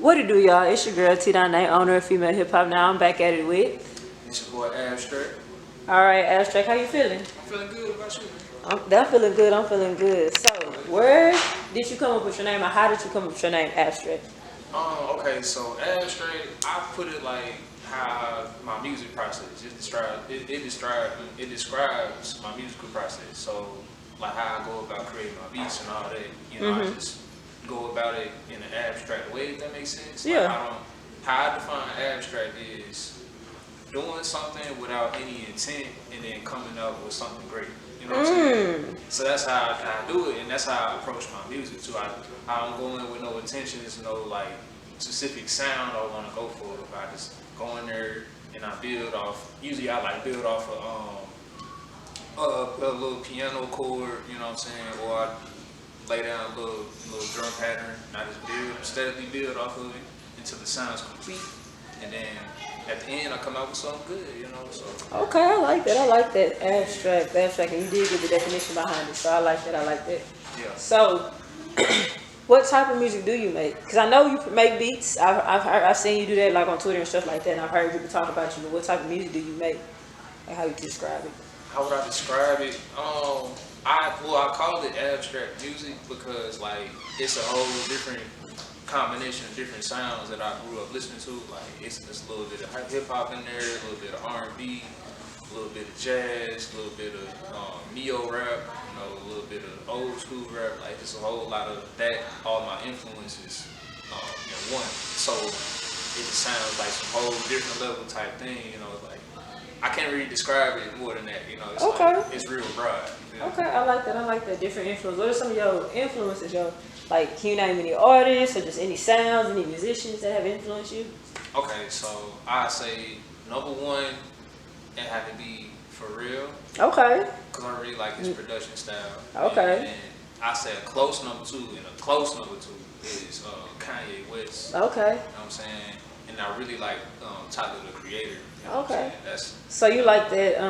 What it do, y'all? It's your girl T9, owner of Female Hip Hop. Now I'm back at it with. It's your boy Abstract. All right, Abstract, how you feeling? I'm feeling good. About you? I'm feeling good. I'm feeling good. So, where did you come up with your name, or how did you come up with your name, Abstract? Okay, so Abstract, I put it like how my music process. It describes my musical process. So, like how I go about creating my beats and all that. You know, I just go about it in an abstract way. If that makes sense. Yeah. Like how I define abstract is doing something without any intent and then coming up with something great. You know what I'm saying? So that's how I do it, and that's how I approach my music too. I don't go in with no intentions, no like specific sound I want to go for. I just go in there and I build off. Usually I like build off a little piano chord, you know what I'm saying, or I lay down a little drum pattern. And I just steadily build off of it until the sound's complete, and then at the end I come out with something good, you know. So Okay, I like that. I like that abstract, and you did get the definition behind it, so I like that. I like that. yeah. So, what type of music do you make? Because I know you make beats. I've seen you do that like on Twitter and stuff like that, and I've heard people talk about you. But what type of music do you make? Like how you describe it? How would I describe it? I call it abstract music because like it's a whole different combination of different sounds that I grew up listening to. Like it's a little bit of hip hop in there, a little bit of R&B, a little bit of jazz, a little bit of neo rap, you know, a little bit of old school rap. Like it's a whole lot of that. All my influences in one. So it just sounds like some whole different level type thing. You know, like I can't really describe it more than that. You know, it's Okay. like, it's real broad. You know? Okay, I like that. I like that. Different influences. What are some of your influences, yo? Like, can you name any artists or just any sounds, any musicians that have influenced you? Okay, so I say number one, it had to be For Real, Okay. because I really like his production style. Okay. And I say a close number two, and a close number two is Kanye West. Okay. You know what I'm saying? And I really like Tyler the Creator. You know Okay. what I'm saying? So you like that,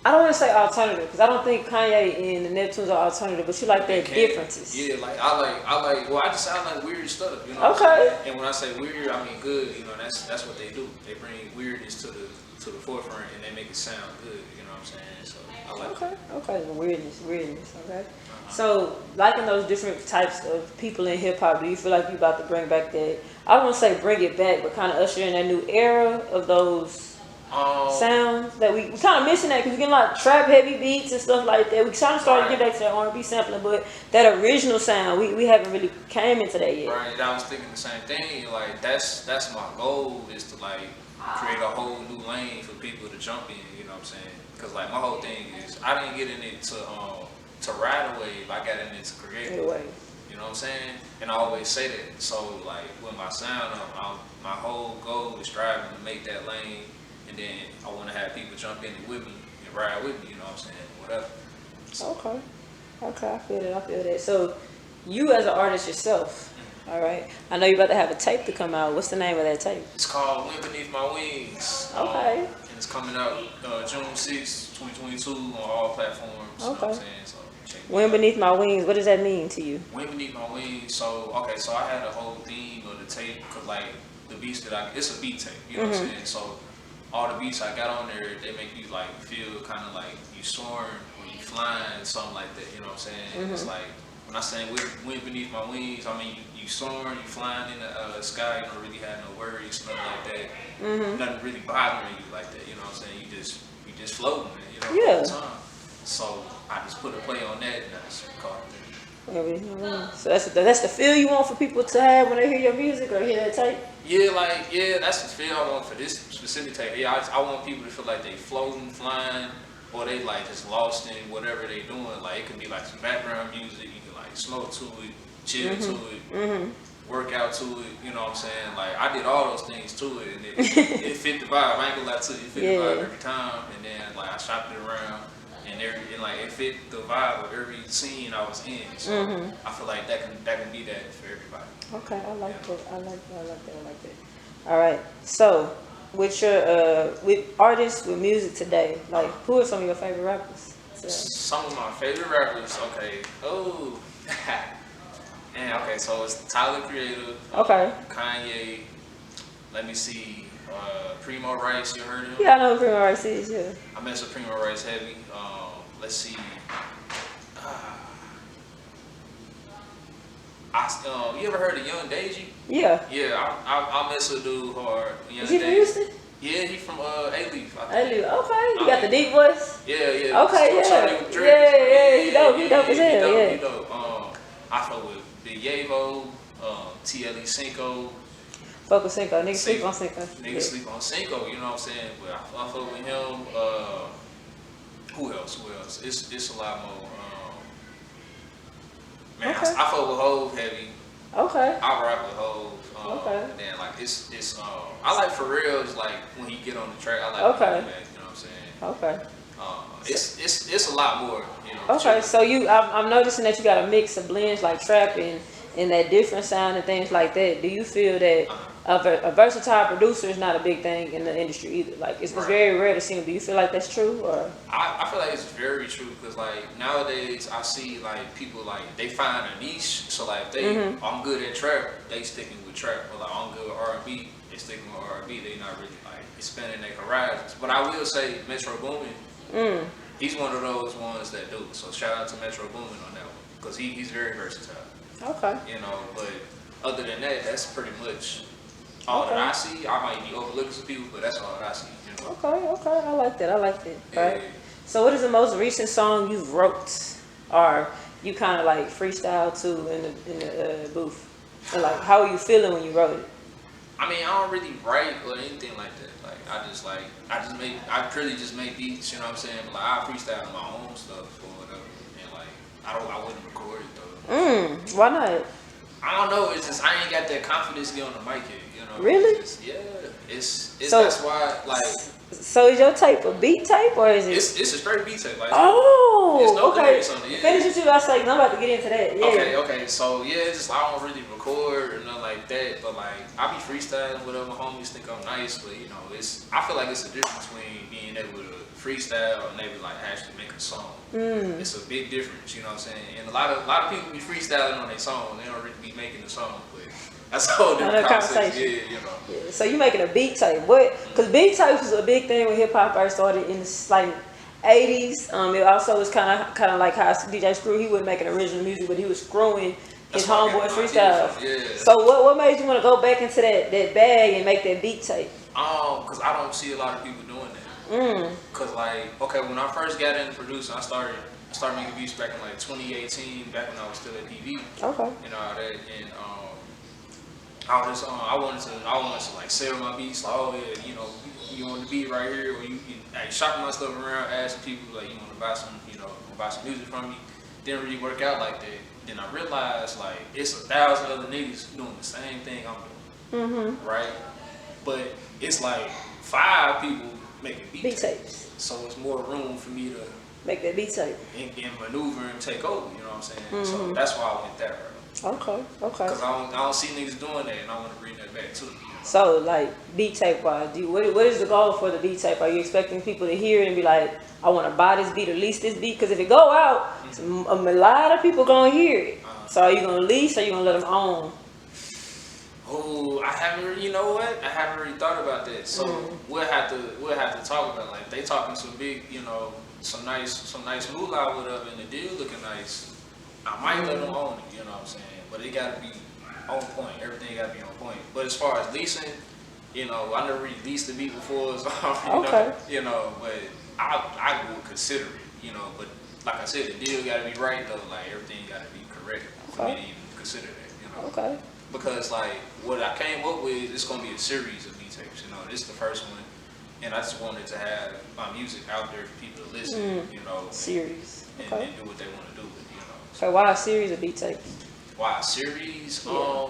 I don't want to say alternative, because I don't think Kanye and the Neptunes are alternative, but you like their differences. Yeah, like I like. Well, I just sound like weird stuff. You know. Okay. What I'm saying? And when I say weird, I mean good. You know, that's what they do. They bring weirdness to the forefront and they make it sound good. You know what I'm saying? So I like. Okay, weirdness, okay. So, liking those different types of people in hip hop, do you feel like you about to bring back that? I won't say bring it back, but kind of usher in that new era of those sounds that we kind of missing that, because we getting a lot of trap heavy beats and stuff like that. We kind of started to get back to that R&B sampling, but that original sound we haven't really came into that yet. Right, I was thinking the same thing. Like that's my goal, is to like create a whole new lane for people to jump in. You know what I'm saying? Because like my whole thing is I didn't get in it to ride a wave. I got in it to create a wave. You know what I'm saying? And I always say that. So like with my sound, my whole goal is striving to make that lane. And then I want to have people jump in it with me and ride with me, you know what I'm saying? Whatever. So. Okay, I feel that. So, you as an artist yourself, all right? I know you're about to have a tape to come out. What's the name of that tape? It's called Wind Beneath My Wings. Okay. And it's coming out June 6, 2022 on all platforms. Okay. You know what I'm saying? So, Wind Beneath My Wings, what does that mean to you? Wind Beneath My Wings. So I had a whole theme of the tape, because like the beats it's a beat tape, you know what I'm saying? So all the beats I got on there, they make you like feel kind of like you soaring when you flying, something like that. You know what I'm saying? It's like when I say wind beneath my wings, I mean you soaring, you flying in the sky. You don't really have no worries, nothing like that. Nothing really bothering you like that. You know what I'm saying? You just floating, you know, all the time. So I just put a play on that, and that's called it. So that's the feel you want for people to have when they hear your music or hear that tape? Yeah, that's the feel I want for this specific tape. Yeah, I want people to feel like they floating, flying, or they like just lost in whatever they doing. Like it could be like some background music, you can like smoke to it, chill to it, work out to it, you know what I'm saying? Like I did all those things to it, and it fit the vibe. I ain't gonna lie to you, it fit the vibe every time. And then like I shopped it around, and like it fit the vibe of every scene I was in. So I feel like that can be that for everybody. Okay, I like that. All right, so with your with artists with music today, like who are some of your favorite rappers? Some of my favorite rappers, okay. Oh, And okay, so it's Tyler Creator, Okay. Kanye. Let me see, Primo Rice. You heard of him? Yeah, I know who Primo Rice is. Yeah. I mess with Primo Rice heavy. Let's see. You ever heard of Young Deji? Yeah. Yeah, I mess with dude hard. Young Is he from Deji. Houston? Yeah, he from A-Leaf. Okay, you got the deep voice. Yeah, yeah. Okay, So, yeah. He dope as hell. He dope. I fuck with Big Yavo, TLE Cinco. Fuck with Cinco. Niggas sleep on Cinco. Niggas sleep on Cinco, you know what I'm saying? But I fuck with him. Who else? It's a lot more. Man, Okay. I fuck with Hove heavy. Okay. I rock with Hove. Okay. And then like it's I like Pharrell's like when he get on the track. I like Okay. him, man, you know what I'm saying? Okay. It's a lot more, you know. Okay, so I'm noticing that you got a mix of blends like trap and that different sound and things like that. Do you feel that a versatile producer is not a big thing in the industry either? Like it's very rare to see them. Do you feel like that's true or? I feel like it's very true because like nowadays I see like people like they find a niche. So like they I'm good at trap, they sticking with trap. Or like I'm good with R&B, they sticking with R&B. They not really like expanding their horizons. But I will say Metro Boomin. He's one of those ones that do. So shout out to Metro Boomin on that one because he's very versatile. Okay. You know, but other than that, that's pretty much all that I see. I might be overlooking some people, but that's all that I see. You know? Okay. I like that. Right. Yeah. So what is the most recent song you wrote or you kind of like freestyle to in the booth? And like how are you feeling when you wrote it? I mean, I don't really write or anything like that. Like I really just make beats. You know what I'm saying? But, like I freestyle my own stuff or whatever, and like I wouldn't record it though. Why not? I don't know. It's just I ain't got that confidence to get on the mic yet. You know? Really? It's So- that's why like So is your tape a beat tape or is it? it's a straight beat tape. Like Oh, it's no okay. lyrics on it. Yeah. Finish what you about to say. 'Cause I'm about to get into that. Yeah. Okay. So yeah, it's just I don't really record or nothing like that. But like I be freestyling, whatever. My homies think I'm nice, but you know, I feel like it's a difference between being able to freestyle and able to like actually make a song. It's a big difference, you know what I'm saying? And a lot of people be freestyling on their song. They don't really be making the song, but that's a whole different conversation. Yeah, you know. Yeah. So you making a beat tape? What? Because beat tapes was a big thing when hip hop first started in the like 80s. It also was kind of like how DJ Screw. He wasn't making original music, but he was screwing his homeboy freestyle. Yeah. So what made you want to go back into that bag and make that beat tape? Because I don't see a lot of people doing that. Because like, okay, when I first got into producing, I started making beats back in like 2018, back when I was still at PV. Okay. You know all that, and I wanted to like sell my beats. Like, oh yeah, you know, you want the beat right here, or you like shopping my stuff around, asking people like, you want to buy some music from me. Didn't really work out like that. Then I realized like it's 1,000 other niggas doing the same thing I'm doing, right? But it's like 5 people making beat tapes. So it's more room for me to make that beat tape and maneuver and take over. You know what I'm saying? So that's why I went that route. Okay. Because I don't see niggas doing that, and I want to bring that back too. You know? So like beat tape wise, what is the goal for the beat tape? Are you expecting people to hear it and be like, I want to buy this beat or lease this beat? Because if it go out, a lot of people gonna hear it. So are you gonna lease or are you gonna let them own? Oh, I haven't really thought about that. So we'll have to talk about like they talking some big, you know, some nice moolah with up and the deal looking nice. I might let them own it, you know what I'm saying? But it gotta be on point. Everything gotta be on point. But as far as leasing, you know, I never really leased the beat before, so you know, but I would consider it, you know. But like I said, the deal gotta be right though. Like everything gotta be correct for me to even consider that, you know. Okay. Because like what I came up with, it's gonna be a series of beat tapes. You know, this is the first one, and I just wanted to have my music out there for people to listen. You know, series. And do what they want to do with it. You know. So why a series of beat tapes? Why a series? Yeah.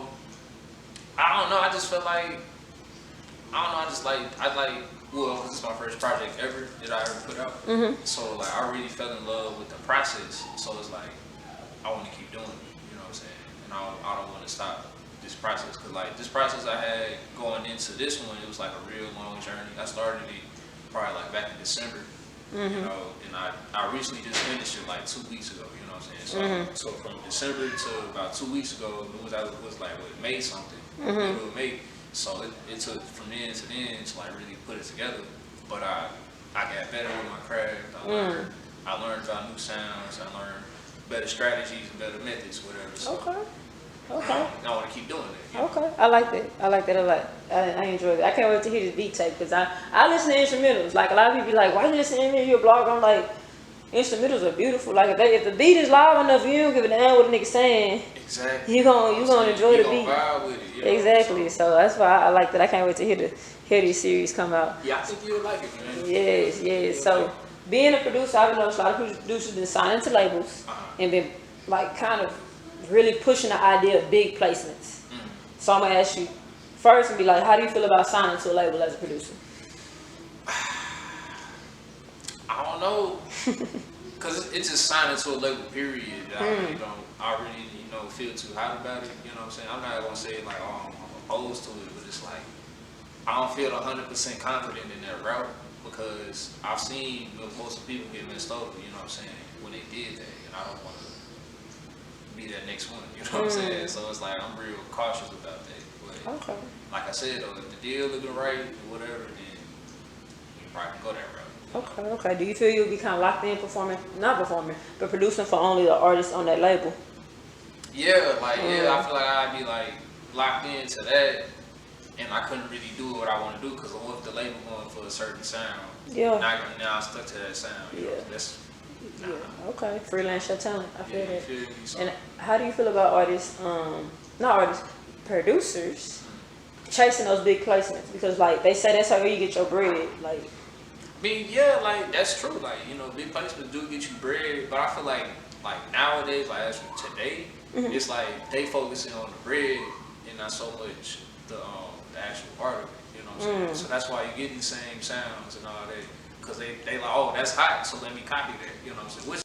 I don't know. I just felt like well, this is my first project ever that I ever put out. So like I really fell in love with the process. So it's like I want to keep doing it. You know what I'm saying? And I don't want to stop this process because like this process I had going into this one, it was like a real long journey. I started it probably like back in December, You know, and I recently just finished it like 2 weeks ago. You know what I'm saying? So from December to about 2 weeks ago, it was like what, May something, middle of May. So it took from then to then to like really put it together. But I got better with my craft. I learned about new sounds. I learned better strategies and better methods, whatever. So Okay. I want to keep doing it. You know? Okay. I like that. I like that a lot. I enjoy it. I can't wait to hear this beat tape because I listen to instrumentals. Like a lot of people be like, why you listening to your blog? I'm like, instrumentals are beautiful. Like if the beat is loud enough, you don't give a damn what the nigga saying. Exactly. You gonna enjoy the beat. Vibe with it, you know? Exactly. So that's why I like that. I can't wait to hear these series come out. Yeah, I think you'll like it, man. Yes. So being a producer, I've noticed a lot of producers been signing to labels and been like kind of really pushing the idea of big placements. So I'm gonna ask you first and be like, how do you feel about signing to a label as a producer? I don't know, cause it's just signing to a label. Period. I really feel too hot about it. You know what I'm saying? I'm not gonna say like, oh, I'm opposed to it, but it's like I don't feel 100% confident in that route because I've seen most of the people get messed over. You know what I'm saying? When they did that, and I don't want to be that next one. You know what I'm saying? So it's like I'm real cautious about that. But like I said, though, if the deal looking right or whatever, then you probably can go that route. Okay. Do you feel you'll be kind of locked in not performing, but producing for only the artists on that label? Yeah, I feel like I'd be like locked into that, and I couldn't really do what I want to do because what if the label going for a certain sound? Yeah. Now I'm stuck to that sound. You know? That's Okay. Freelance your talent. I feel that. Feel me? So, And how do you feel about artists? Not artists, producers chasing those big placements because like they say that's how you get your bread. Like. I mean, yeah, like that's true. Like big placements do get you bread, but I feel like nowadays, like as for today, it's like they focusing on the bread and not so much the actual art of it. You know what I'm saying? So that's why you're getting the same sounds and all that because they like, oh, that's hot, so let me copy that. You know what I'm saying? Which